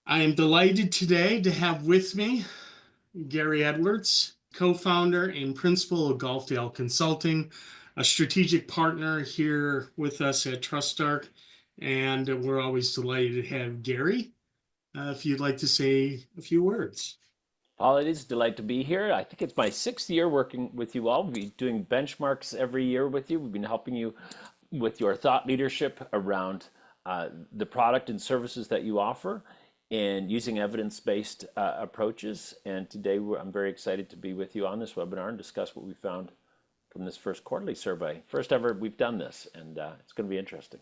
I am delighted today to have with me Gary Edwards, co-founder and principal of Golfdale Consulting, a strategic partner here with us at TrustArc, and we're always delighted to have Gary. If you'd like to say a few words. Paul, it is a delight to be here. I think it's my sixth year working with you all. We'll be doing benchmarks every year with you. We've been helping you with your thought leadership around the product and services that you offer and using evidence-based approaches. And today I'm very excited to be with you on this webinar and discuss what we found from this first quarterly survey. First ever we've done this, and it's going to be interesting.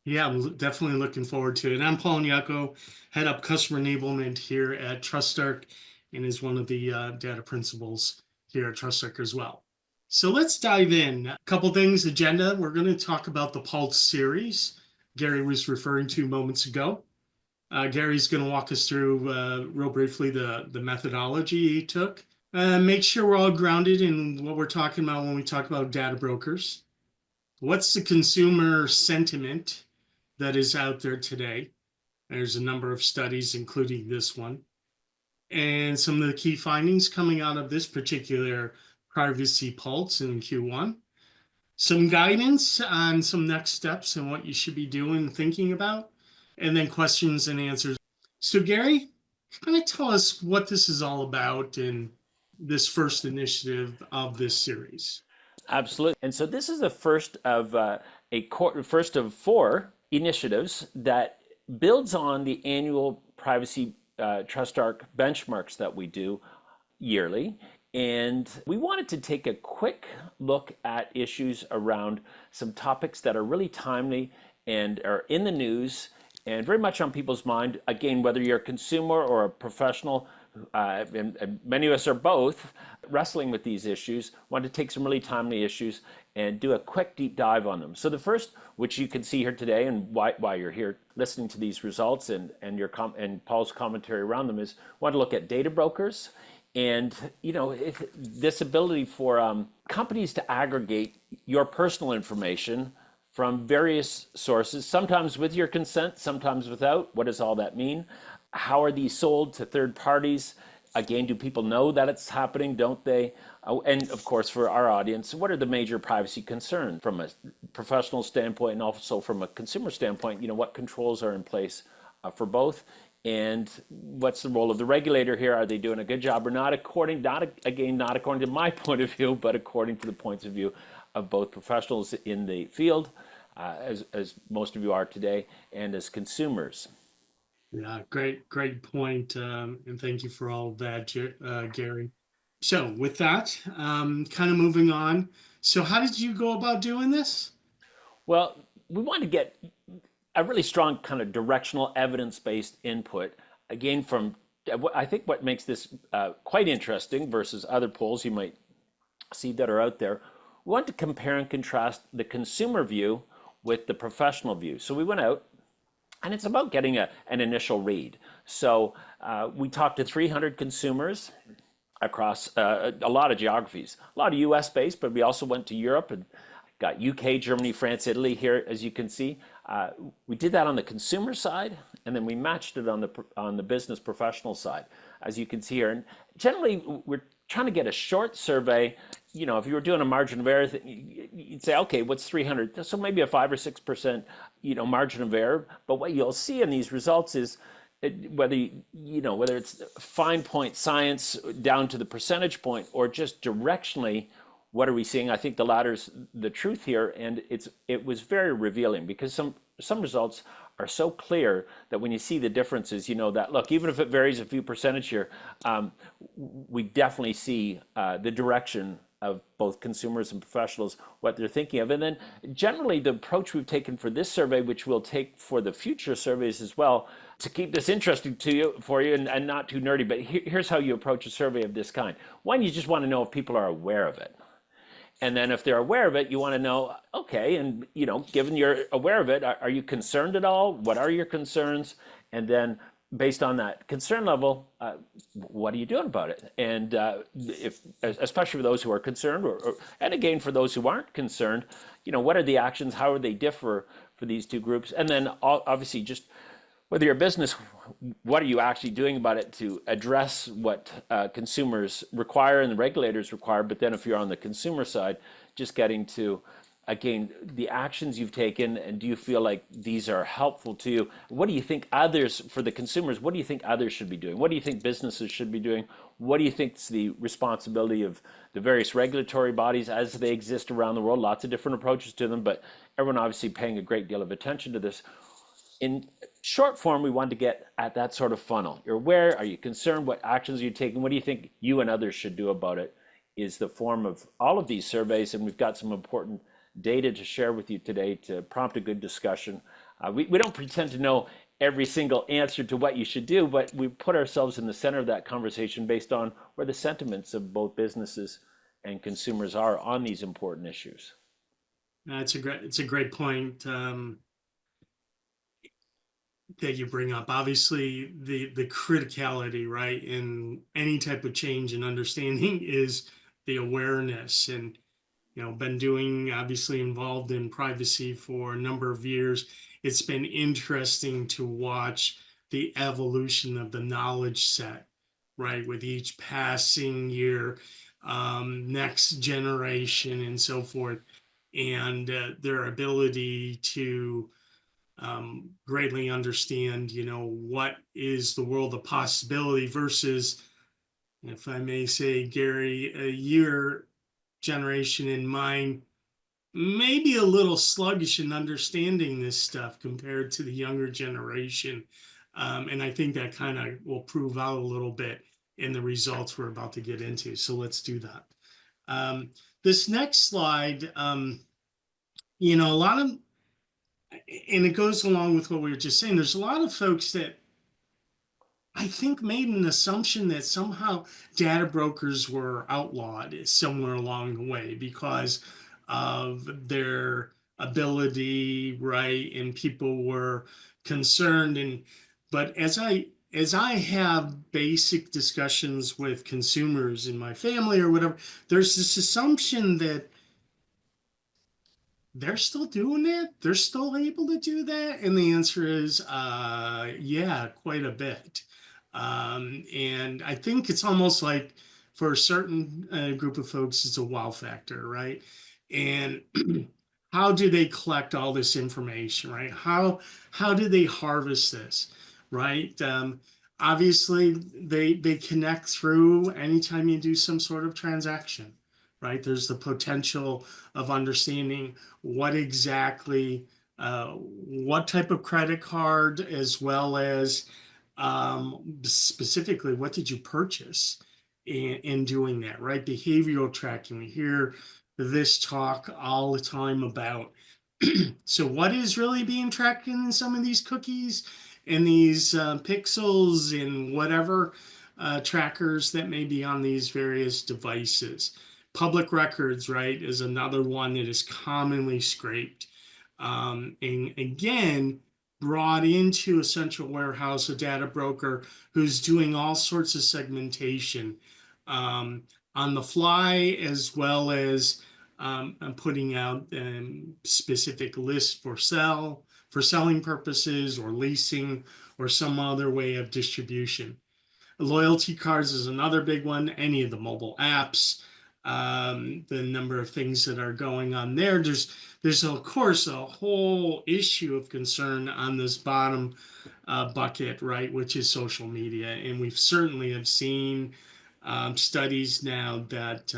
Yeah, I'm definitely looking forward to it. I'm Paul Iagnocco, head up customer enablement here at TrustArc, and is one of the data principals here at TrustArc as well. So let's dive in. A couple things, agenda. We're going to talk about the Pulse series Gary was referring to moments ago. Gary's going to walk us through real briefly the methodology he took. Make sure we're all grounded in what we're talking about when we talk about data brokers. What's the consumer sentiment that is out there today? There's a number of studies, including this one. And some of the key findings coming out of this particular privacy pulse in Q1. Some guidance on some next steps and what you should be doing and thinking about. And then questions and answers. So Gary, kind of tell us what this is all about in this first initiative of this series. Absolutely. And so this is the first of first of four initiatives that builds on the annual privacy TrustArc benchmarks that we do yearly. And we wanted to take a quick look at issues around some topics that are really timely and are in the news and very much on people's mind. Again, whether you're a consumer or a professional, and many of us are both wrestling with these issues, want to take some really timely issues and do a quick deep dive on them. So the first, which you can see here today, and why you're here listening to these results and Paul's commentary around them, is want to look at data brokers and this ability for companies to aggregate your personal information from various sources, sometimes with your consent, sometimes without. What does all that mean? How are these sold to third parties? Again, do people know that it's happening? Don't they? And of course, for our audience, what are the major privacy concerns from a professional standpoint and also from a consumer standpoint? What controls are in place for both? And what's the role of the regulator here? Are they doing a good job or not? Not according to my point of view, but according to the points of view of both professionals in the field, as most of you are today, and as consumers. Yeah, great point. And thank you for all of that, Gary. So with that, kind of moving on. So how did you go about doing this? Well, we want to get a really strong kind of directional evidence-based input, again, from I think what makes this quite interesting versus other polls you might see that are out there. We want to compare and contrast the consumer view with the professional view. So we went out, and it's about getting an initial read. So we talked to 300 consumers across a lot of geographies, a lot of US based, but we also went to Europe and got UK, Germany, France, Italy here, as you can see. We did that on the consumer side, and then we matched it on the business professional side, as you can see here. And generally, we're trying to get a short survey. If you were doing a margin of error, you'd say, okay, what's 300? So maybe a 5 or 6%, margin of error. But what you'll see in these results is whether it's fine point science down to the percentage point or just directionally, what are we seeing? I think the latter's the truth here, and it was very revealing because some results are so clear that when you see the differences, that look, even if it varies a few percentage here, we definitely see the direction of both consumers and professionals, what they're thinking of. And then generally the approach we've taken for this survey, which we'll take for the future surveys as well, to keep this interesting for you and not too nerdy, but here's how you approach a survey of this kind. One, you just want to know if people are aware of it. And then if they're aware of it, you want to know, okay, and given you're aware of it, are you concerned at all? What are your concerns? And then based on that concern level, what are you doing about it? And especially for those who are concerned, and again, for those who aren't concerned, what are the actions? How are they differ for these two groups? And then obviously just whether you're a business, what are you actually doing about it to address what consumers require and the regulators require? But then if you're on the consumer side, just getting to, again, the actions you've taken, and do you feel like these are helpful to you? What do you think others, for the consumers, what do you think others should be doing? What do you think businesses should be doing? What do you think is the responsibility of the various regulatory bodies as they exist around the world? Lots of different approaches to them, but everyone obviously paying a great deal of attention to this. In short form, we want to get at that sort of funnel. You're aware, are you concerned, what actions are you taking, what do you think you and others should do about it, is the form of all of these surveys. And we've got some important data to share with you today to prompt a good discussion. We don't pretend to know every single answer to what you should do, but we put ourselves in the center of that conversation based on where the sentiments of both businesses and consumers are on these important issues. It's a great point. That you bring up. Obviously, the criticality, right, in any type of change and understanding is the awareness. And been doing, obviously involved in privacy for a number of years. It's been interesting to watch the evolution of the knowledge set, right, with each passing year, next generation, and so forth, and their ability to greatly understand, what is the world of possibility versus, if I may say, Gary, your generation and mine, maybe a little sluggish in understanding this stuff compared to the younger generation. And I think that kind of will prove out a little bit in the results we're about to get into. So let's do that. This next slide, a lot of, and it goes along with what we were just saying, there's a lot of folks that I think made an assumption that somehow data brokers were outlawed somewhere along the way because of their ability, right? And people were concerned. But as I have basic discussions with consumers in my family or whatever, there's this assumption that they're still doing it. They're still able to do that. And the answer is, yeah, quite a bit. And I think it's almost like for a certain group of folks, it's a wow factor, right? And how do they collect all this information, right? How do they harvest this, right? Obviously, they connect through anytime you do some sort of transaction, right? There's the potential of understanding what exactly, what type of credit card, as well as specifically what did you purchase in doing that, right? Behavioral tracking. We hear this talk all the time about. So what is really being tracked in some of these cookies and these pixels and whatever trackers that may be on these various devices? Public records, right, is another one that is commonly scraped. And again, brought into a central warehouse, a data broker who's doing all sorts of segmentation on the fly, as well as putting out specific lists for selling purposes or leasing or some other way of distribution. Loyalty cards is another big one. Any of the mobile apps, the number of things that are going on there. There's of course a whole issue of concern on this bottom bucket, right, which is social media, and we've certainly have seen studies now that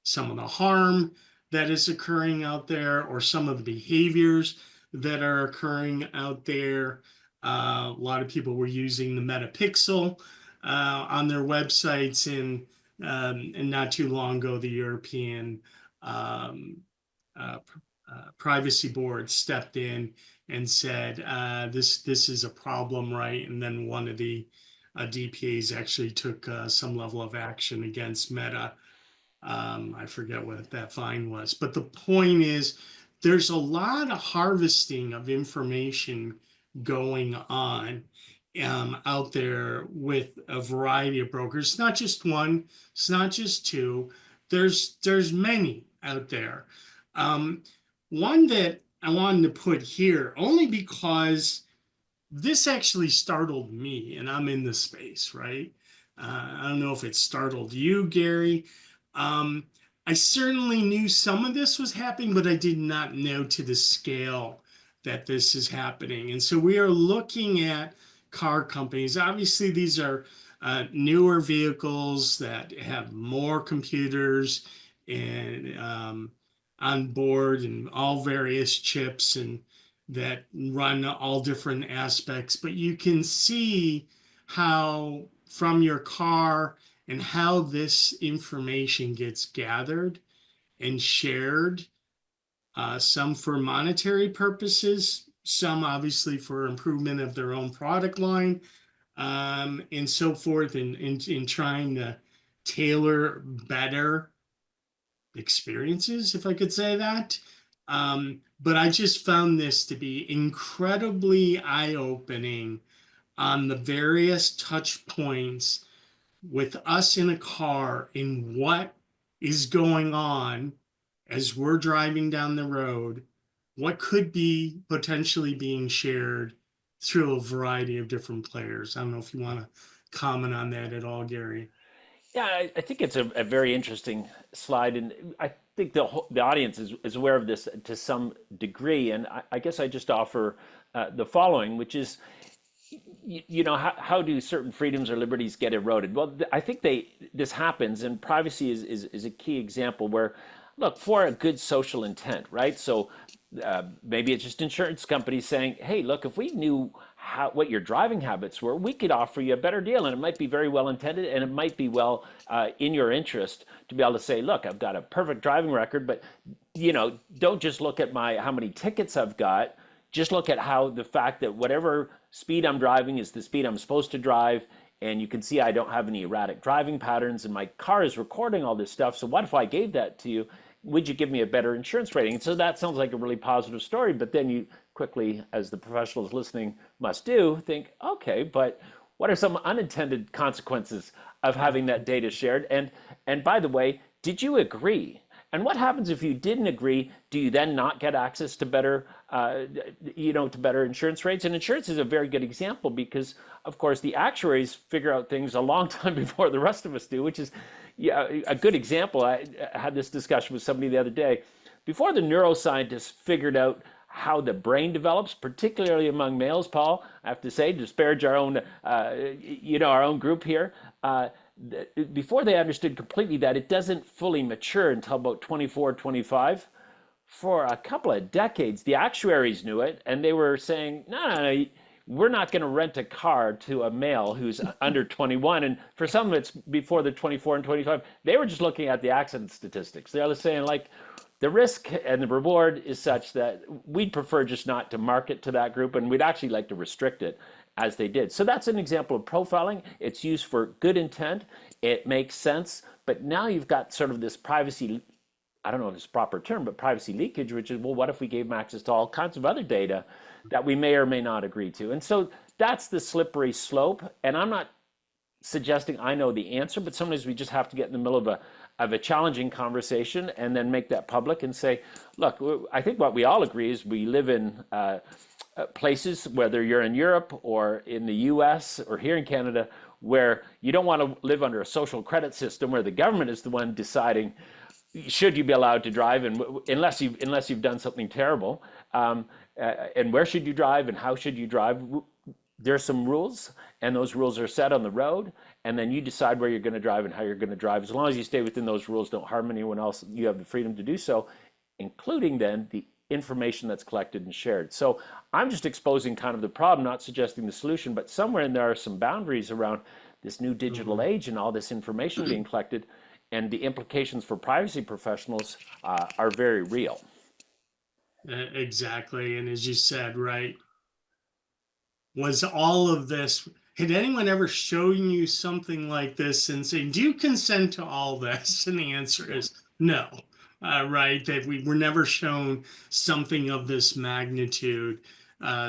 some of the harm that is occurring out there, or some of the behaviors that are occurring out there. A lot of people were using the metapixel on their websites, and not too long ago, the European privacy board stepped in and said this is a problem, right? And then one of the DPAs actually took some level of action against Meta. I forget what that fine was, but the point is, there's a lot of harvesting of information going on out there with a variety of brokers. It's not just one, it's not just two. There's many out there. One that I wanted to put here only because this actually startled me, and I'm in the space, right? I don't know if it startled you, Gary. Um, I certainly knew some of this was happening, but I did not know to the scale that this is happening. And so we are looking at car companies. Obviously, these are newer vehicles that have more computers and on board and all various chips and that run all different aspects, but you can see how from your car and how this information gets gathered and shared, some for monetary purposes, some obviously for improvement of their own product line, and so forth, in trying to tailor better experiences, if I could say that. But I just found this to be incredibly eye opening on the various touch points with us in a car in what is going on as we're driving down the road, what could be potentially being shared through a variety of different players. I don't know if you want to comment on that at all, Gary. Yeah, I think it's a very interesting slide, and I think the audience is aware of this to some degree. And I guess I just offer the following, which is, how do certain freedoms or liberties get eroded? Well, I think this happens, and privacy is a key example where, look, for a good social intent, right? So maybe it's just insurance companies saying, hey, look, if we knew what your driving habits were, we could offer you a better deal. And it might be very well intended, and it might be well in your interest to be able to say, look, I've got a perfect driving record, but don't just look at how many tickets I've got. Just look at how the fact that whatever speed I'm driving is the speed I'm supposed to drive. And you can see I don't have any erratic driving patterns, and my car is recording all this stuff. So what if I gave that to you? Would you give me a better insurance rating? And so that sounds like a really positive story, but then you quickly, as the professionals listening must do, think, okay, but what are some unintended consequences of having that data shared? And by the way, did you agree? And what happens if you didn't agree? Do you then not get access to better, to better insurance rates? And insurance is a very good example because, of course, the actuaries figure out things a long time before the rest of us do, which is a good example. I had this discussion with somebody the other day. Before the neuroscientists figured out how the brain develops, particularly among males, Paul, I have to say, to disparage our own, our own group here. Before they understood completely that it doesn't fully mature until about 24, 25, for a couple of decades, the actuaries knew it, and they were saying, no, we're not going to rent a car to a male who's under 21. And for some of it's before the 24 and 25, they were just looking at the accident statistics. They were saying, like, the risk and the reward is such that we'd prefer just not to market to that group, and we'd actually like to restrict it as they did. So that's an example of profiling. It's used for good intent. It makes sense. But now you've got sort of this privacy, I don't know if it's a proper term, but privacy leakage, which is, well, what if we gave them access to all kinds of other data that we may or may not agree to? And so that's the slippery slope. And I'm not suggesting I know the answer, but sometimes we just have to get in the middle of a challenging conversation and then make that public and say, look, I think what we all agree is we live in places, whether you're in Europe or in the US or here in Canada, where you don't want to live under a social credit system where the government is the one deciding should you be allowed to drive, and unless you've done something terrible, and where should you drive and how should you drive. There's some rules, and those rules are set on the road, and then you decide where you're going to drive and how you're going to drive. As long as you stay within those rules, don't harm anyone else, you have the freedom to do so, including then the information that's collected and shared. So I'm just exposing kind of the problem, not suggesting the solution, but somewhere in there are some boundaries around this new digital age and all this information being collected, and the implications for privacy professionals are very real. Exactly. And as you said, right, was all of this, had anyone ever shown you something like this and saying, do you consent to all this? And the answer is no. Right, that we were never shown something of this magnitude,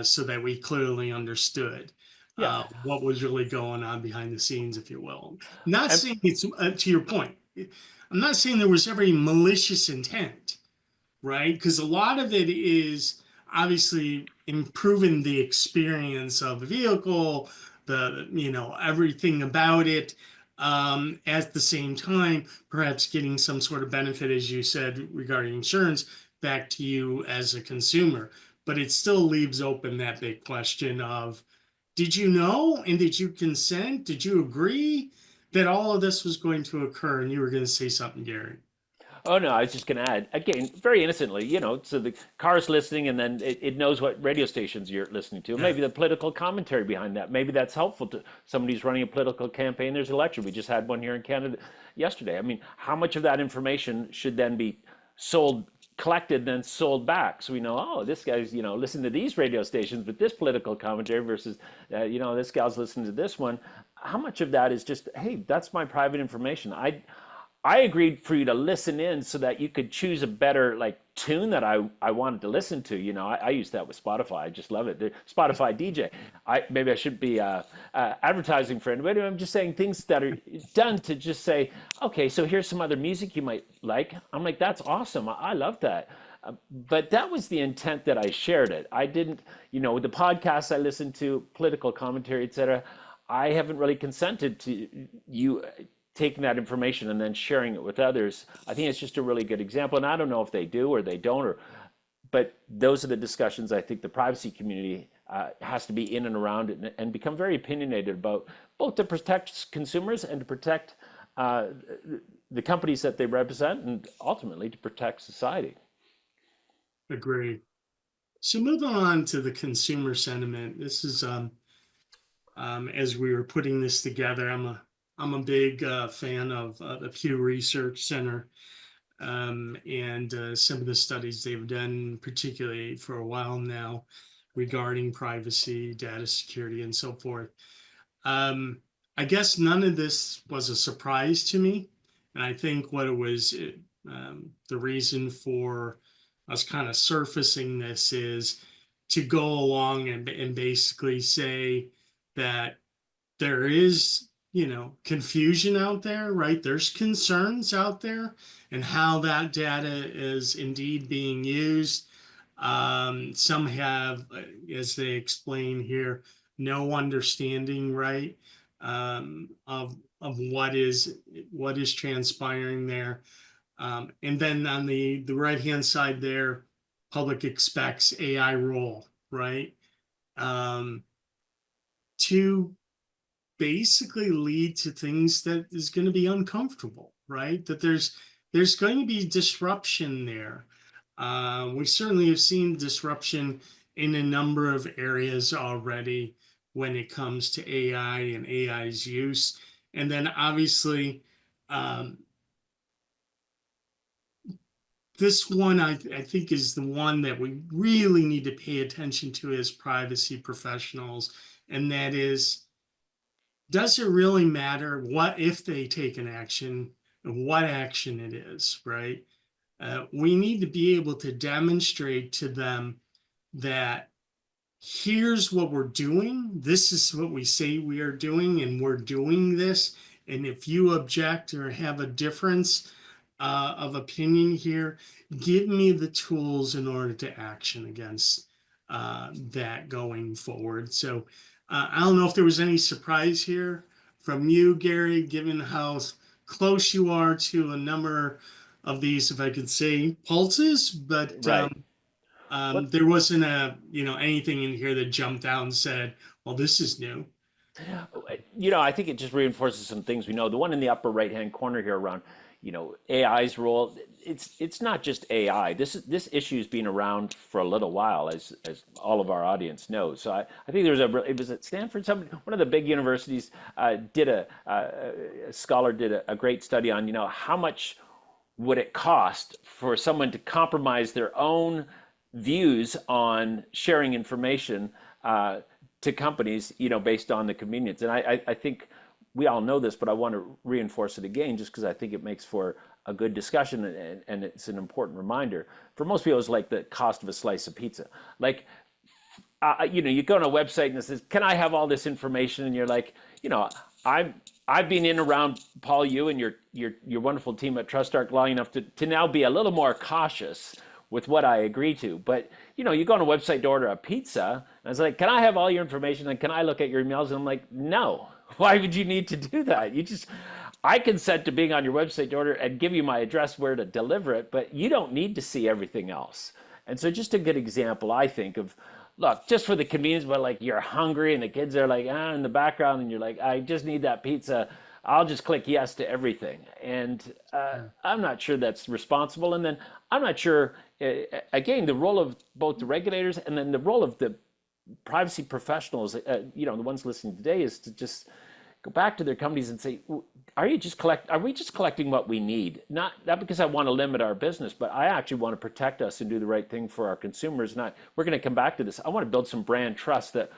so that we clearly understood Yeah. what was really going on behind the scenes, if you will. Not And saying it's, to your point, I'm not saying there was ever malicious intent, right? Because a lot of it is obviously improving the experience of the vehicle, everything about it. At the same time, perhaps getting some sort of benefit, as you said, regarding insurance back to you as a consumer. But it still leaves open that big question of, did you know and did you consent? Did you agree that all of this was going to occur? And you were going to say something, Gary. Oh no, I was just going to add again, very innocently, so the car's listening, and then it knows what radio stations you're listening to. Yeah. Maybe the political commentary behind that. Maybe that's helpful to somebody who's running a political campaign. There's an election. We just had one here in Canada yesterday. I mean, how much of that information should then be collected, then sold back? So we know, oh, this guy's, listening to these radio stations with this political commentary versus, this gal's listening to this one. How much of that is just, hey, that's my private information. I agreed for you to listen in so that you could choose a better tune that I wanted to listen to. I use that with Spotify. I just love it. The Spotify DJ. Maybe I should be advertising for anybody. I'm just saying things that are done to just say, okay, so here's some other music you might like. I'm like, that's awesome. I love that. But that was the intent that I shared it. I didn't, with the podcasts I listened to, political commentary, etc. I haven't really consented to you taking that information and then sharing it with others. I think it's just a really good example. And I don't know if they do or they don't, but those are the discussions I think the privacy community has to be in and around and become very opinionated about, both to protect consumers and to protect the companies that they represent, and ultimately to protect society. Agree. So moving on to the consumer sentiment. This is as we were putting this together, I'm a big fan of the Pew Research Center, and some of the studies they've done, particularly for a while now, regarding privacy, data security, and so forth. I guess none of this was a surprise to me, and I think what it was, the reason for us kind of surfacing this is to go along and basically say that there is, confusion out there, right? There's concerns out there and how that data is indeed being used. Some have, as they explain here, no understanding, right, of what is transpiring there. And then on the right hand side there, public expects AI role, right, to basically lead to things that is going to be uncomfortable, right? That there's going to be disruption there. We certainly have seen disruption in a number of areas already when it comes to AI and AI's use. And then obviously, this one I think is the one that we really need to pay attention to as privacy professionals, and that is, does it really matter what if they take an action and what action it is, right? We need to be able to demonstrate to them that here's what we're doing. This is what we say we are doing, and we're doing this. And if you object or have a difference of opinion here, give me the tools in order to action against that going forward. So I don't know if there was any surprise here from you, Gary, given how close you are to a number of these, if I could say, pulses, but Right. Well, there wasn't anything in here that jumped out and said, well, this is new. I think it just reinforces some things we know. The one in the upper right-hand corner here around, AI's role. It's not just AI. This issue's been around for a little while, as all of our audience knows. So I think it was at Stanford. One of the big universities did a scholar did a great study on how much would it cost for someone to compromise their own views on sharing information to companies, based on the convenience. And I think we all know this, but I want to reinforce it again, just because I think it makes for a good discussion, and it's an important reminder. For most people, it's like the cost of a slice of pizza. You go on a website and it says, "Can I have all this information?" And you're like, I've been in around Paul, you and your wonderful team at TrustArc long enough to now be a little more cautious with what I agree to. But you go on a website to order a pizza, and it's like, can I have all your information and can I look at your emails? And I'm like, no. Why would you need to do that? I consent to being on your website to order and give you my address where to deliver it, but you don't need to see everything else. And so just a good example, I think, of look, just for the convenience, but like you're hungry and the kids are like in the background and you're like, I just need that pizza. I'll just click yes to everything. And I'm not sure that's responsible. And then I'm not sure, again, the role of both the regulators and then the role of the privacy professionals, the ones listening today, is to just go back to their companies and say, are we just collecting what we need? Not because I want to limit our business, but I actually want to protect us and do the right thing for our consumers. We're going to come back to this. I want to build some brand trust that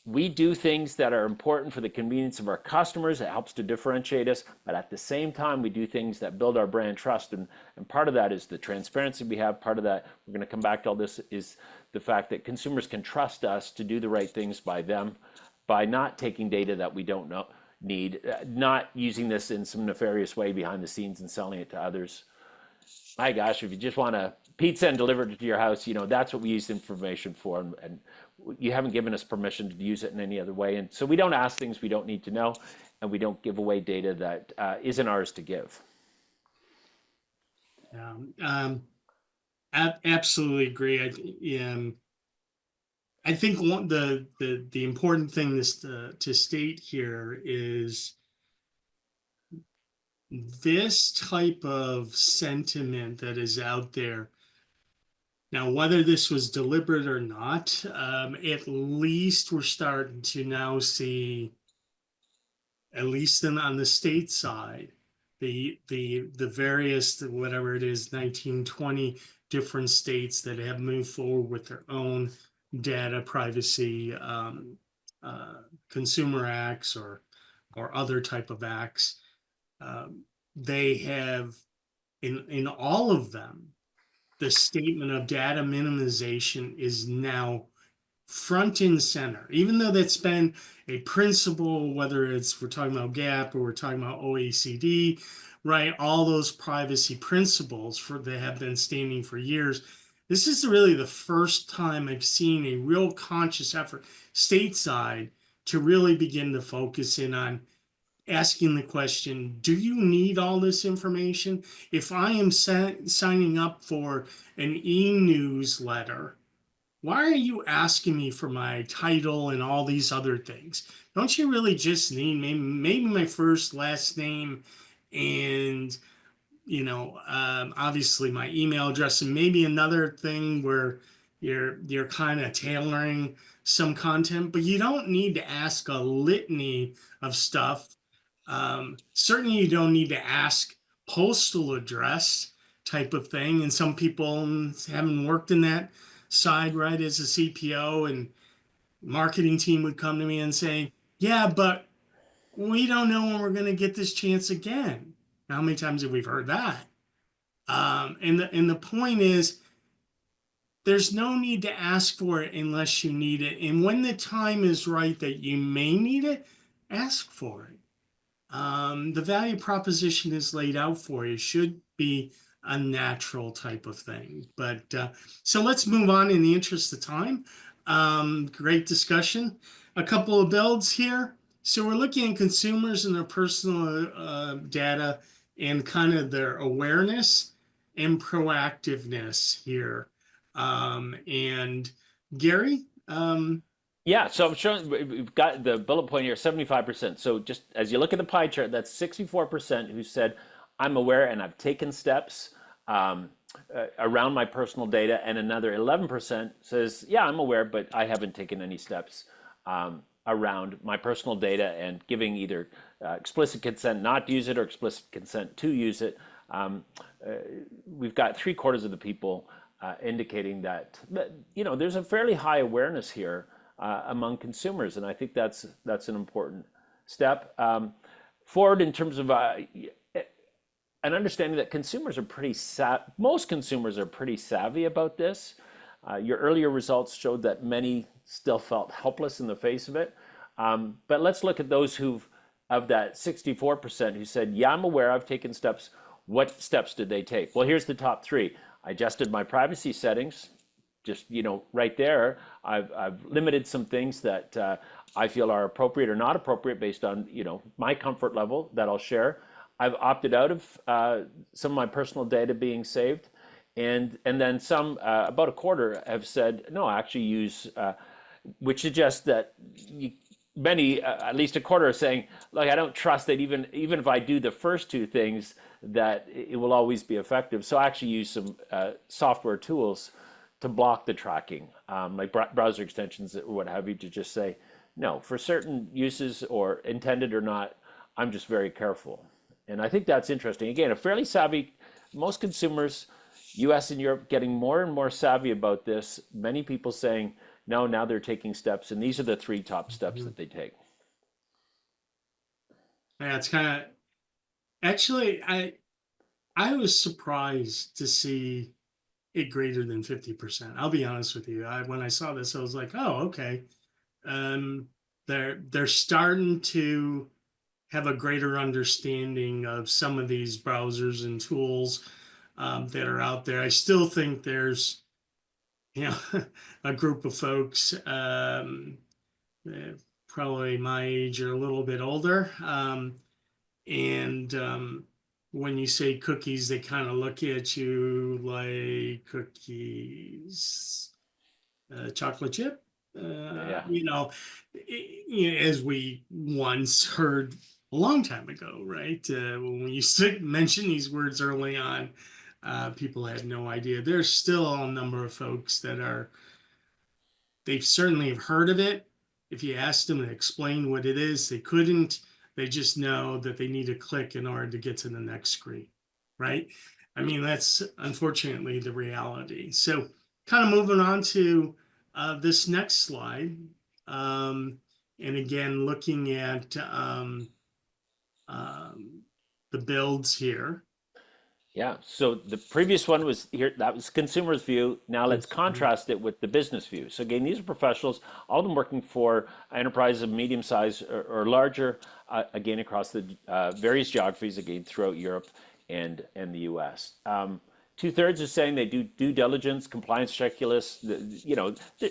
we do things that are important for the convenience of our customers. It helps to differentiate us, but at the same time, we do things that build our brand trust. And part of that is the transparency we have. Part of that, we're going to come back to all this, is the fact that consumers can trust us to do the right things by them, by not taking data that we don't need, not using this in some nefarious way behind the scenes and selling it to others. My gosh, if you just want a pizza and deliver it to your house, that's what we use information for, and you haven't given us permission to use it in any other way. And so we don't ask things we don't need to know, and we don't give away data that isn't ours to give. Absolutely agree. I think the important thing to state here is this type of sentiment that is out there. Now, whether this was deliberate or not, at least we're starting to now see, at least on the state side, the various, whatever it is, 19, 20 different states that have moved forward with their own data privacy consumer acts or other type of acts. They have, in all of them, the statement of data minimization is now front and center, even though that's been a principle, whether we're talking about GAP or we're talking about OECD, right? All those privacy principles that have been standing for years. This is really the first time I've seen a real conscious effort stateside to really begin to focus in on asking the question, do you need all this information? If I am signing up for an e-newsletter, why are you asking me for my title and all these other things? Don't you really just need maybe my first, last name, and obviously my email address, and maybe another thing where you're kind of tailoring some content, but you don't need to ask a litany of stuff. Certainly you don't need to ask postal address type of thing. And some people, having worked in that side, right, as a CPO, and marketing team would come to me and say, yeah, but we don't know when we're going to get this chance again. How many times have we heard that? And the point is, there's no need to ask for it unless you need it. And when the time is right that you may need it, ask for it. The value proposition is laid out for you. It should be a natural type of thing. But so let's move on in the interest of time. Great discussion. A couple of builds here. So we're looking at consumers and their personal data and kind of their awareness and proactiveness here. And Gary, Yeah, so I'm showing we've got the bullet point here, 75%. So just as you look at the pie chart, that's 64% who said, I'm aware and I've taken steps around my personal data. And another 11% says, yeah, I'm aware, but I haven't taken any steps around my personal data and giving either explicit consent not to use it or explicit consent to use it. We've got 3/4 of the people indicating that, there's a fairly high awareness here among consumers, and I think that's an important step forward in terms of an understanding that consumers are most consumers are pretty savvy about this. Your earlier results showed that many still felt helpless in the face of it, but let's look at those of that 64% who said, yeah, I'm aware, I've taken steps. What steps did they take? Well, here's the top 3. I adjusted my privacy settings, just right there. I've limited some things that I feel are appropriate or not appropriate based on my comfort level that I'll share. I've opted out of some of my personal data being saved, and then some about a quarter have said no, actually use, which suggests that many, at least a quarter, are saying, look, I don't trust that even if I do the first two things, that it will always be effective. So I actually use some software tools to block the tracking, like browser extensions or what have you, to just say, no, for certain uses or intended or not, I'm just very careful. And I think that's interesting. Again, a fairly savvy, most consumers, US and Europe, getting more and more savvy about this. Many people saying, no, now they're taking steps, and these are the three top steps that they take. Yeah, it's kind of actually I was surprised to see it greater than 50%. I'll be honest with you. When I saw this, I was like, oh, okay. Um, they're starting to have a greater understanding of some of these browsers and tools that are out there. I still think there's, a group of folks, probably my age or a little bit older, and when you say cookies, they kind of look at you like cookies, chocolate chip. Yeah. As we once heard a long time ago, right? When we used to mention these words early on, people had no idea. There's still a number of folks that they certainly have heard of it. If you asked them to explain what it is, they couldn't. They just know that they need to click in order to get to the next screen, right? I mean, that's unfortunately the reality. So, kind of moving on to this next slide. And again, looking at um, the builds here. Yeah. So the previous one was here, that was consumer's view. Now let's contrast it with the business view. So again, these are professionals, all of them working for enterprises of medium size or larger, again, across the various geographies, again, throughout Europe and the US. Two-thirds are saying they do due diligence, compliance checklists.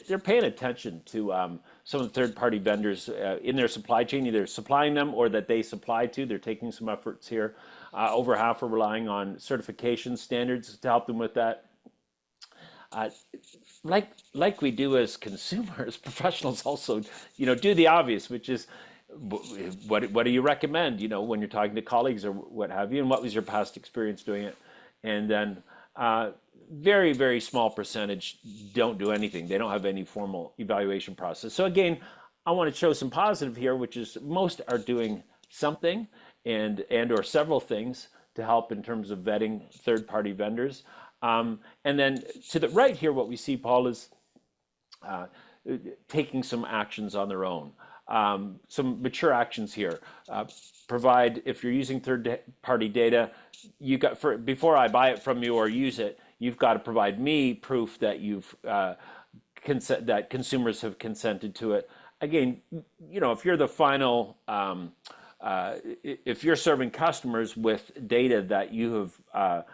They're paying attention to some of the third-party vendors in their supply chain, either supplying them or that they supply to. They're taking some efforts here. Over half are relying on certification standards to help them with that. Like we do as consumers, professionals also, do the obvious, which is, what do you recommend? When you're talking to colleagues or what have you, and what was your past experience doing it? And then very, very small percentage don't do anything. They don't have any formal evaluation process. So again, I want to show some positive here, which is most are doing something and or several things to help in terms of vetting third-party vendors. And then to the right here, what we see, Paul, is taking some actions on their own. Some mature actions here. Provide, if you're using third-party data, before I buy it from you or use it, you've got to provide me proof that that consumers have consented to it. Again, if you're the final, if you're serving customers with data that you have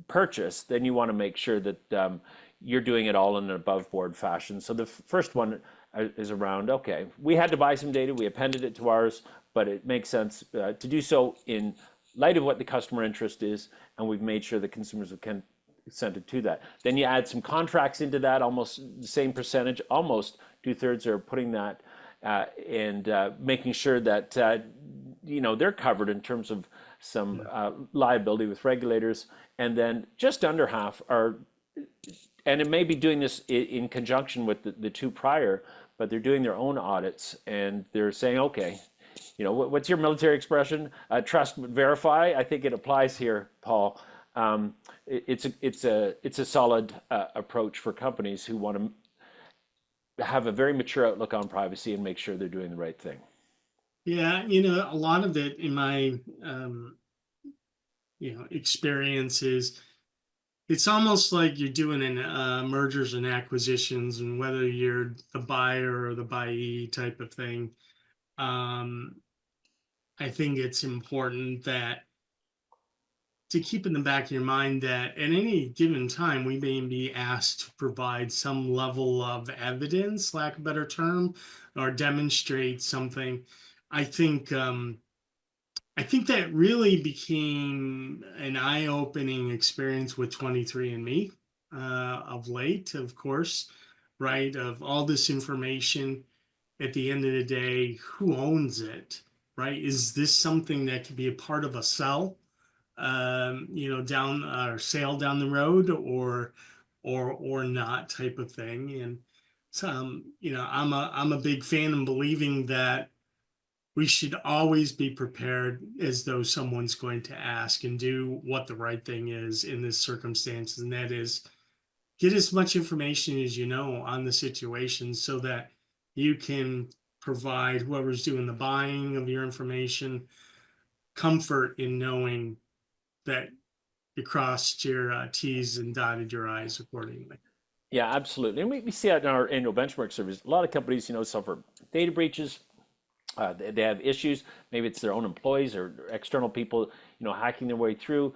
purchased, then you want to make sure that you're doing it all in an above-board fashion. So the first one is around, okay, we had to buy some data, we appended it to ours, but it makes sense to do so in light of what the customer interest is, and we've made sure the consumers have consented to that. Then you add some contracts into that, almost the same percentage, almost two-thirds are putting that, and making sure that they're covered in terms of some liability with regulators, and then just under half are, and it may be doing this in conjunction with the two prior, but they're doing their own audits, and they're saying, okay, what's your military expression? Trust, verify. I think it applies here, Paul. It's a solid approach for companies who want to have a very mature outlook on privacy and make sure they're doing the right thing. Yeah, a lot of it in my experience is it's almost like you're doing mergers and acquisitions, and whether you're the buyer or the buyee type of thing. I think it's important that to keep in the back of your mind that at any given time, we may be asked to provide some level of evidence, lack of a better term, or demonstrate something. I think I think that really became an eye-opening experience with 23andMe of late, of course, right? Of all this information, at the end of the day, who owns it, right? Is this something that could be a part of a sell, down or sale down the road, or not type of thing? And I'm a big fan in believing that we should always be prepared as though someone's going to ask and do what the right thing is in this circumstance. And that is get as much information as you know on the situation so that you can provide whoever's doing the buying of your information comfort in knowing that you crossed your T's and dotted your I's accordingly. Yeah, absolutely. And we see that in our annual benchmark surveys. A lot of companies, suffer data breaches. They have issues. Maybe it's their own employees or external people, hacking their way through.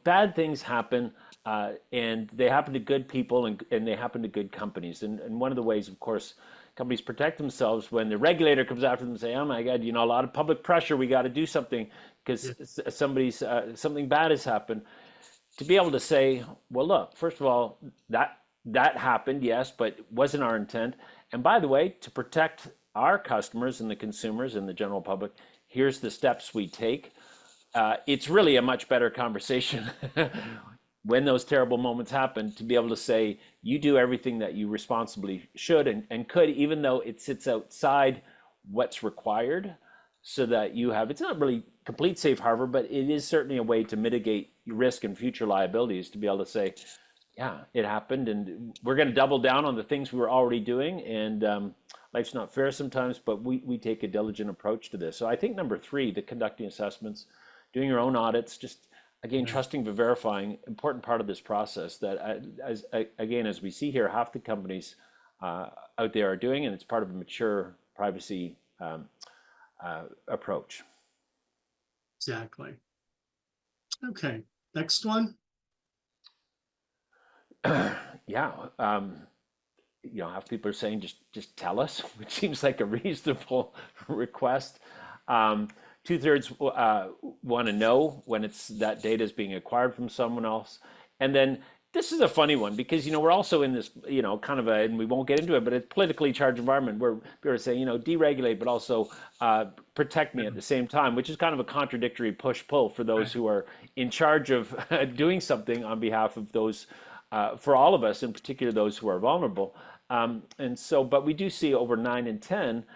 Bad things happen, and they happen to good people, and they happen to good companies. And one of the ways, of course, companies protect themselves when the regulator comes after them and say, "Oh my God, a lot of public pressure. We got to do something because something bad has happened." To be able to say, "Well, look, first of all, that happened, yes, but it wasn't our intent. And by the way, to protect our customers and the consumers and the general public, here's the steps we take." It's really a much better conversation when those terrible moments happen to be able to say, you do everything that you responsibly should and could, even though it sits outside what's required, so that you have, it's not really complete safe harbor, but it is certainly a way to mitigate risk and future liabilities to be able to say, yeah, it happened, and we're going to double down on the things we were already doing. And life's not fair sometimes, but we take a diligent approach to this. So I think number 3, the conducting assessments, doing your own audits, just again, trusting but verifying, important part of this process that as we see here, half the companies out there are doing, and it's part of a mature privacy approach. Exactly. Okay, next one. Yeah. Half people are saying just tell us, which seems like a reasonable request. 2/3 want to know when that data is being acquired from someone else. And then this is a funny one because we're also in this kind of and we won't get into it, but it's politically charged environment where people are saying deregulate but also protect me at the same time, which is kind of a contradictory push-pull for those who are in charge of doing something on behalf of those. For all of us, in particular those who are vulnerable. But we do see over 9 and 10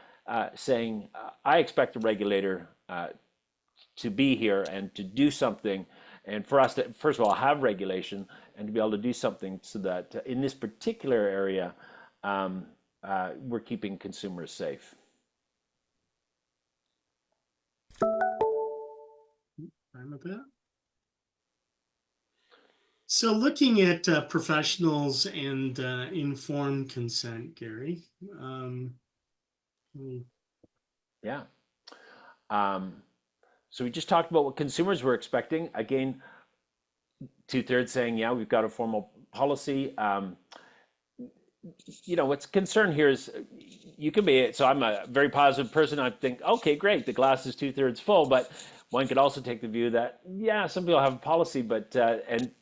saying, I expect the regulator to be here and to do something, and for us to, first of all, have regulation and to be able to do something so that in this particular area, we're keeping consumers safe. Fine with that. So looking at professionals and informed consent, Gary. Yeah. So we just talked about what consumers were expecting. Again, 2/3 saying, yeah, we've got a formal policy. What's concerned here is you can be, so I'm a very positive person. I think, okay, great, the glass is 2/3 full, but one could also take the view that, yeah, some people have a policy, but, and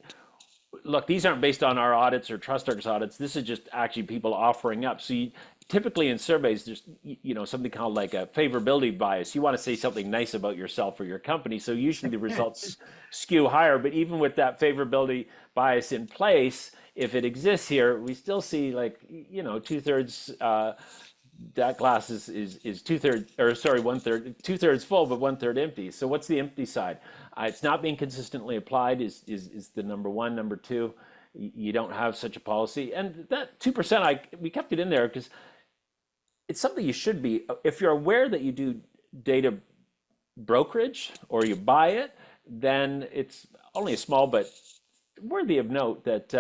look, these aren't based on our audits or TrustArc's audits. This is just actually people offering up. So typically in surveys, there's something called like a favorability bias. You want to say something nice about yourself or your company. So usually the results skew higher. But even with that favorability bias in place, if it exists here, we still see like 2/3. That glass is 2/3, or sorry, 1/3, 2/3 full, but 1/3 empty. So what's the empty side? It's not being consistently applied is the number one. Number 2, you don't have such a policy. And that 2%, we kept it in there because it's something you should be, if you're aware that you do data brokerage or you buy it, then it's only a small but worthy of note that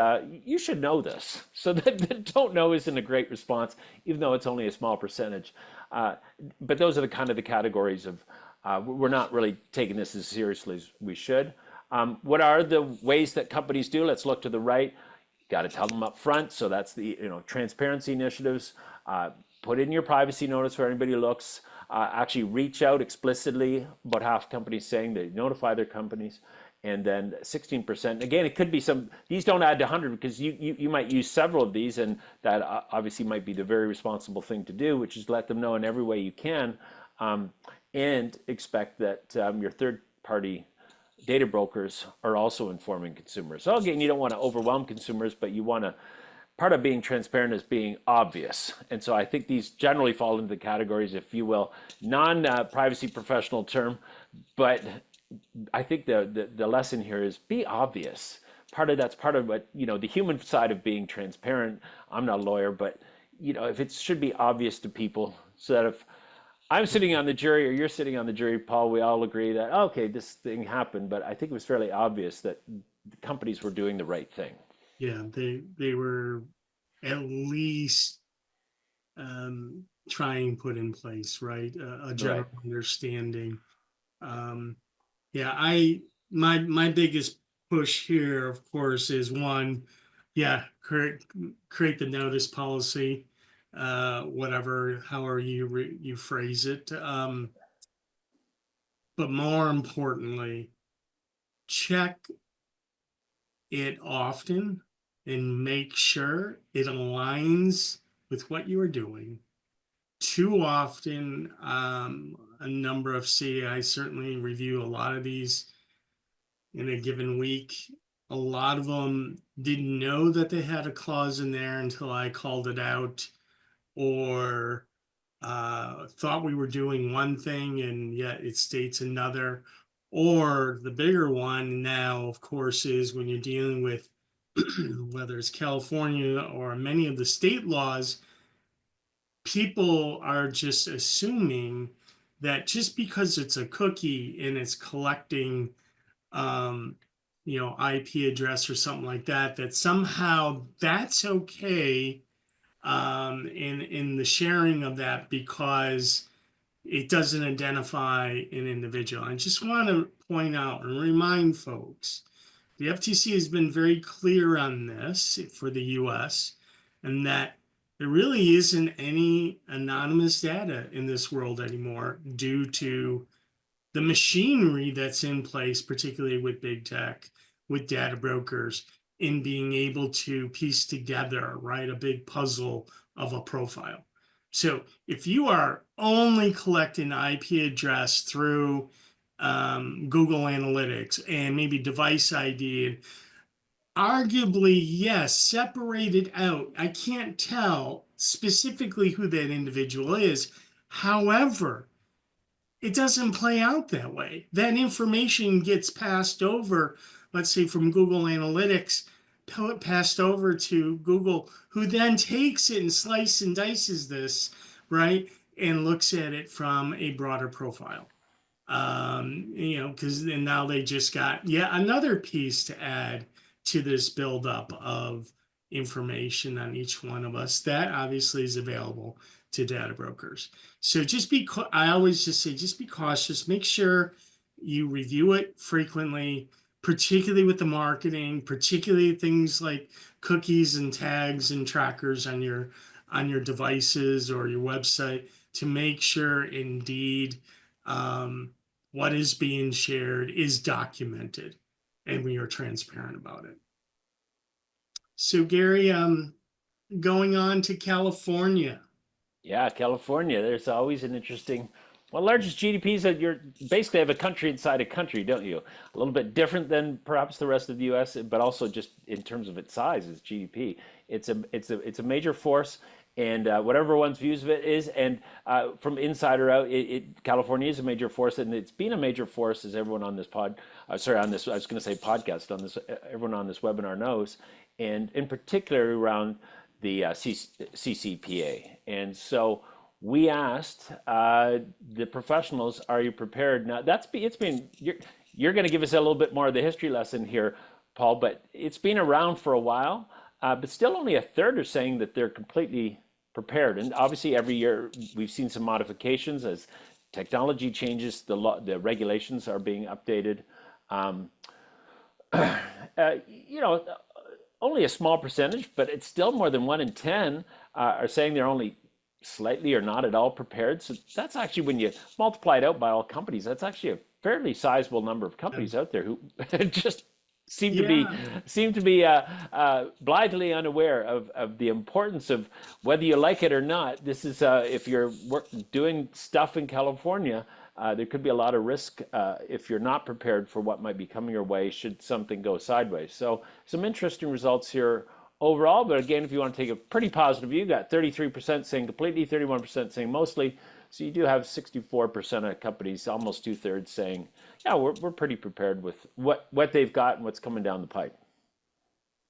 you should know this. So that don't know isn't a great response, even though it's only a small percentage. But those are the kind of the categories of we're not really taking this as seriously as we should. What are the ways that companies do? Let's look to the right. Got to tell them up front. So that's the transparency initiatives. Put in your privacy notice for anybody who looks. Actually reach out explicitly. About half companies saying they notify their companies. And then 16%. Again, it could be these don't add to 100 because you might use several of these, and that obviously might be the very responsible thing to do, which is let them know in every way you can, and expect that your third-party data brokers are also informing consumers. So again, you don't want to overwhelm consumers, but you want to, part of being transparent is being obvious. And so I think these generally fall into the categories, if you will, non-privacy professional term, but I think the lesson here is be obvious. That's part of what, the human side of being transparent. I'm not a lawyer, but if it should be obvious to people, so that if I'm sitting on the jury or you're sitting on the jury, Paul, we all agree that, okay, this thing happened, but I think it was fairly obvious that the companies were doing the right thing. Yeah, they were at least trying to put in place, right, a general Right. understanding. Yeah, my biggest push here, of course, is one, yeah, create the notice policy, whatever, however you phrase it. But more importantly, check it often and make sure it aligns with what you are doing. Too often, a number of I certainly review a lot of these in a given week. A lot of them didn't know that they had a clause in there until I called it out, or thought we were doing one thing and yet it states another. Or the bigger one now, of course, is when you're dealing with whether it's California or many of the state laws, people are just assuming that just because it's a cookie and it's collecting um, IP address or something like that, that somehow that's okay in the sharing of that because it doesn't identify an individual. I just want to point out and remind folks, the FTC has been very clear on this for the US, and that there really isn't any anonymous data in this world anymore due to the machinery that's in place, particularly with big tech, with data brokers, in being able to piece together, right, a big puzzle of a profile. So if you are only collecting IP address through Google Analytics and maybe device ID, and arguably, yes, separated out, I can't tell specifically who that individual is. However, it doesn't play out that way. That information gets passed over, let's say from Google Analytics, passed over to Google, who then takes it and slices and dices this, right, and looks at it from a broader profile. Because then now they just got yet another piece to add to this buildup of information on each one of us that obviously is available to data brokers. So I always just say, just be cautious, make sure you review it frequently, particularly with the marketing, particularly things like cookies and tags and trackers on your devices or your website, to make sure indeed what is being shared is documented and we are transparent about it. So Gary, going on to California. Yeah, California. There's always an interesting. Well, largest GDPs that you're basically have a country inside a country, don't you? A little bit different than perhaps the rest of the U.S., but also just in terms of its size, its GDP. It's a major force, and whatever one's views of it is, and from insider out, California is a major force, and it's been a major force, as everyone on this on this, I was going to say podcast, on this, everyone on this webinar knows, and in particular around the CCPA. And so we asked the professionals, are you prepared? Now you're going to give us a little bit more of the history lesson here, Paul, but it's been around for a while, but still only a third are saying that they're completely prepared. And obviously every year we've seen some modifications as technology changes, the regulations are being updated. You know, only a small percentage, but it's still more than 1 in 10 are saying they're only slightly or not at all prepared. So that's actually, when you multiply it out by all companies, that's actually a fairly sizable number of companies out there who just seem to be Yeah. blithely unaware of the importance of, whether you like it or not. This is if you're doing stuff in California, there could be a lot of risk if you're not prepared for what might be coming your way should something go sideways. So some interesting results here overall. But again, if you want to take a pretty positive view, you got 33% saying completely, 31% saying mostly. So you do have 64% of companies, almost two-thirds, saying, yeah, we're pretty prepared with what they've got and what's coming down the pipe.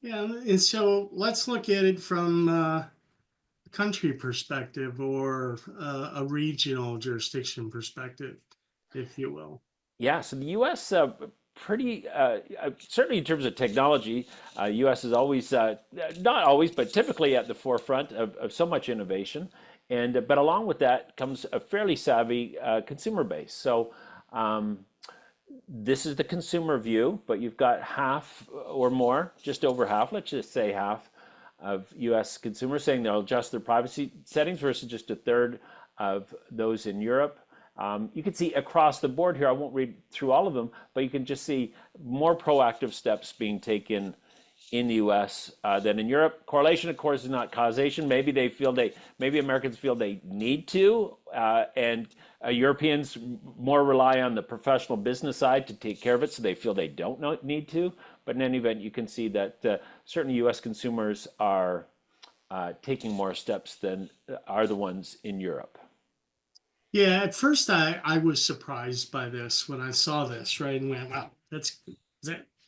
Yeah. And so let's look at it from country perspective or a regional jurisdiction perspective, if you will. Yeah, so the U.S. Pretty certainly in terms of technology, U.S. is always not always, but typically at the forefront of so much innovation, and but along with that comes a fairly savvy consumer base. So this is the consumer view, but you've got half or more, just over half, let's just say half of U.S. consumers saying they'll adjust their privacy settings versus just a third of those in Europe. You can see across the board here, I won't read through all of them, but you can just see more proactive steps being taken in the U.S. Than in Europe. Correlation, of course, is not causation. Maybe Americans feel they need to, and Europeans more rely on the professional business side to take care of it, so they feel they don't need to. But in any event, you can see that certainly U.S. consumers are taking more steps than are the ones in Europe. Yeah, at first I was surprised by this when I saw this, right? And went, wow, is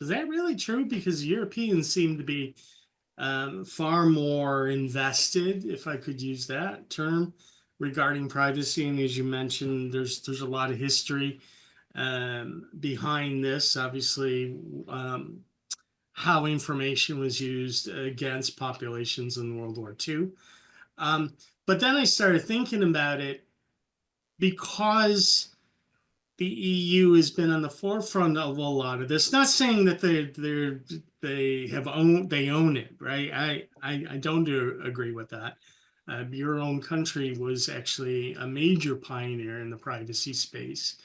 that really true? Because Europeans seem to be far more invested, if I could use that term, regarding privacy. And as you mentioned, there's a lot of history behind this. Obviously, how information was used against populations in World War II. But then I started thinking about it because the EU has been on the forefront of a lot of this. Not saying that they own it, right? I don't agree with that. Your own country was actually a major pioneer in the privacy space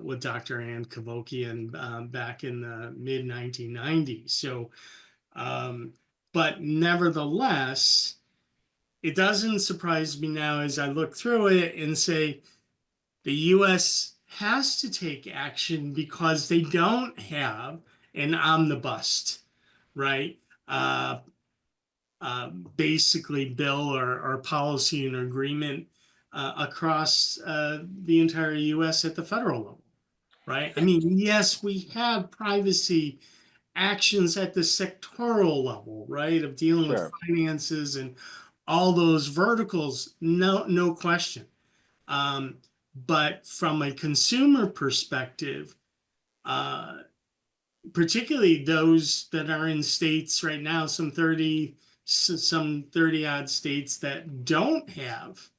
with Dr. Ann Cavokian back in the mid 1990s. So, but nevertheless, it doesn't surprise me now as I look through it and say, the US has to take action because they don't have an omnibus, right? Uh, Basically, bill or policy and agreement across the entire US at the federal level, right? I mean, yes, we have privacy actions at the sectoral level, right? Of dealing with Sure. finances and all those verticals, no question. Um, but from a consumer perspective, uh, particularly those that are in states right now, some 30 odd states that don't have,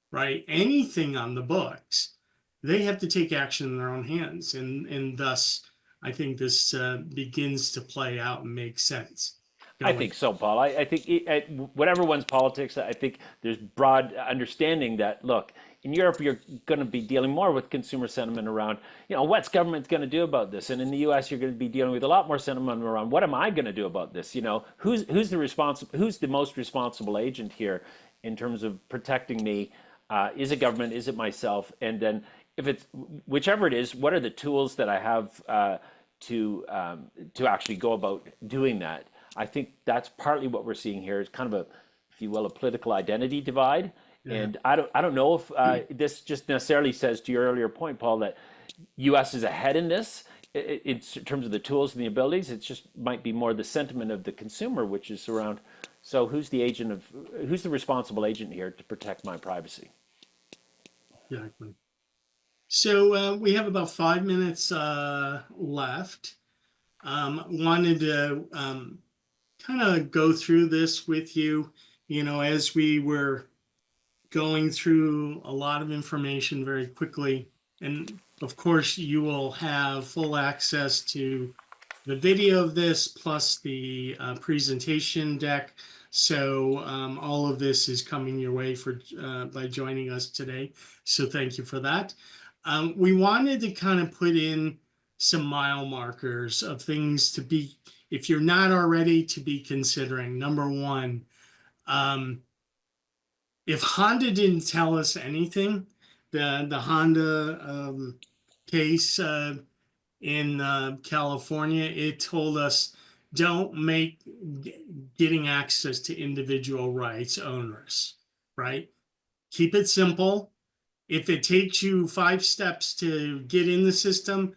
right, anything on the books, they have to take action in their own hands. And thus, I think this begins to play out and make sense I going. think so, Paul. I think whatever one's politics, I think there's broad understanding that, look, in Europe, you're going to be dealing more with consumer sentiment around, what's government going to do about this? And in the U.S., you're going to be dealing with a lot more sentiment around, what am I going to do about this? Who's the most responsible agent here in terms of protecting me? Is it government? Is it myself? And then if it's whichever it is, what are the tools that I have to actually go about doing that? I think that's partly what we're seeing here is kind of a, if you will, a political identity divide. Yeah. And I don't know if this just necessarily says, to your earlier point, Paul, that U.S. is ahead in this in terms of the tools and the abilities. It just might be more the sentiment of the consumer, which is around. So who's the responsible agent here to protect my privacy? Exactly. So we have about 5 minutes left. Wanted to kind of go through this with you, as we were going through a lot of information very quickly. And of course, you will have full access to the video of this plus the presentation deck. So all of this is coming your way for by joining us today. So thank you for that. We wanted to kind of put in some mile markers of things to be, if you're not already, to be considering. Number one, if Honda didn't tell us anything, the Honda case in California, it told us don't make getting access to individual rights onerous, right? Keep it simple. If it takes you 5 steps to get in the system,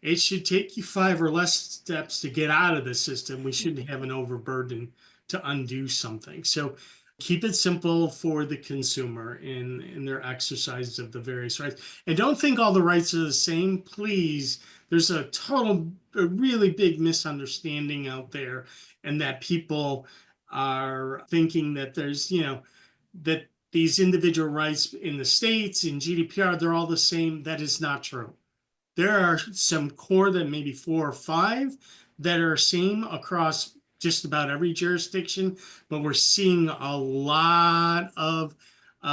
it should take you 5 or less steps to get out of the system. We shouldn't have an overburden to undo something. So keep it simple for the consumer in their exercise of the various rights. And don't think all the rights are the same, please. There's a really big misunderstanding out there, and that people are thinking that there's, that these individual rights in the States, in GDPR, they're all the same. That is not true. There are some core, that maybe 4 or 5, that are same across just about every jurisdiction, but we're seeing a lot of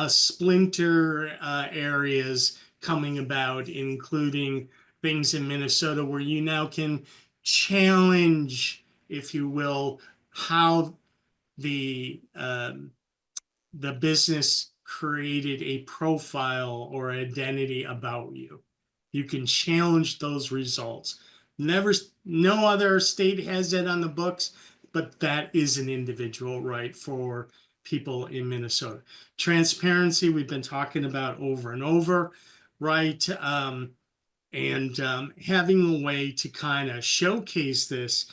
splinter areas coming about, including things in Minnesota where you now can challenge, if you will, how the business created a profile or identity about you. You can challenge those results. No other state has that on the books, but that is an individual right for people in Minnesota. Transparency, we've been talking about over and over, right? And having a way to kind of showcase this.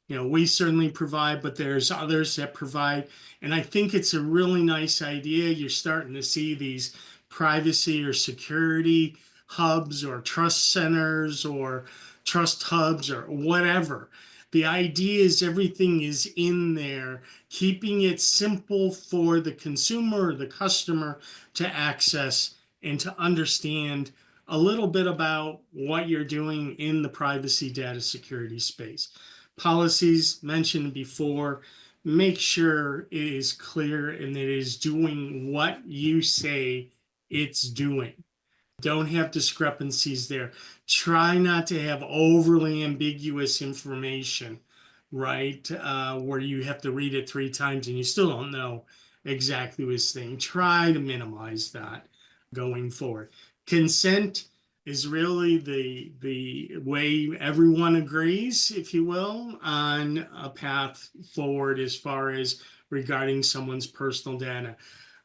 We certainly provide, but there's others that provide. And I think it's a really nice idea. You're starting to see these privacy or security hubs or trust centers or trust hubs or whatever. The idea is everything is in there, keeping it simple for the consumer or the customer to access and to understand a little bit about what you're doing in the privacy data security space. Policies mentioned before, make sure it is clear and that it is doing what you say it's doing. Don't have discrepancies there. Try not to have overly ambiguous information, right? Where you have to read it 3 times and you still don't know exactly what it's saying. Try to minimize that going forward. Consent is really the way everyone agrees, if you will, on a path forward as far as regarding someone's personal data.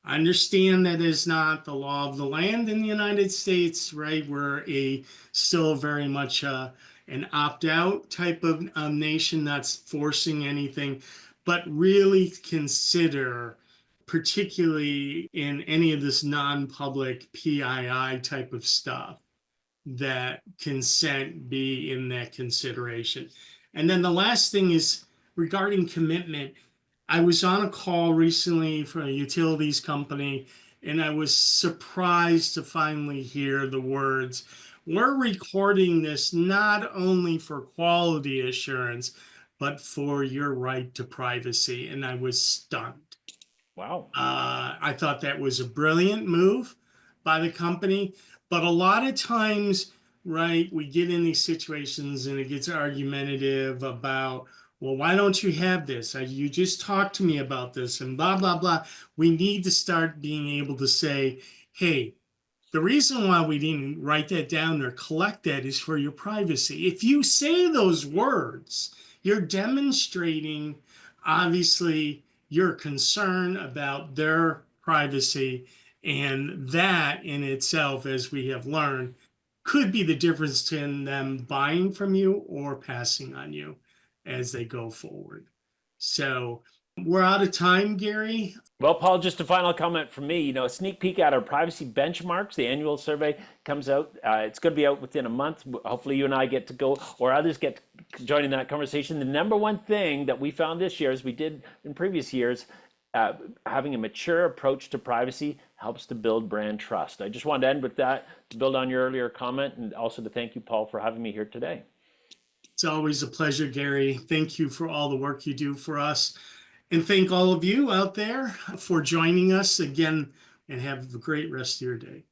I understand that is not the law of the land in the United States, right? We're still very much an opt-out type of nation that's forcing anything, but really consider, particularly in any of this non-public PII type of stuff, that consent be in that consideration. And then the last thing is regarding commitment. I was on a call recently for a utilities company, and I was surprised to finally hear the words, we're recording this not only for quality assurance, but for your right to privacy. And I was stunned. Wow. I thought that was a brilliant move by the company. But a lot of times, right, we get in these situations and it gets argumentative about, well, why don't you have this? You just talked to me about this and blah, blah, blah. We need to start being able to say, hey, the reason why we didn't write that down or collect that is for your privacy. If you say those words, you're demonstrating, obviously, your concern about their privacy. And that in itself, as we have learned, could be the difference in them buying from you or passing on you as they go forward. So we're out of time, Gary. Well, Paul, just a final comment from me. A sneak peek at our privacy benchmarks. The annual survey comes out. It's going to be out within a month. Hopefully, you and I get to go, or others get joining that conversation. The number one thing that we found this year, as we did in previous years, having a mature approach to privacy helps to build brand trust. I just wanted to end with that, to build on your earlier comment, and also to thank you, Paul, for having me here today. It's always a pleasure, Gary. Thank you for all the work you do for us. And thank all of you out there for joining us again, and have a great rest of your day.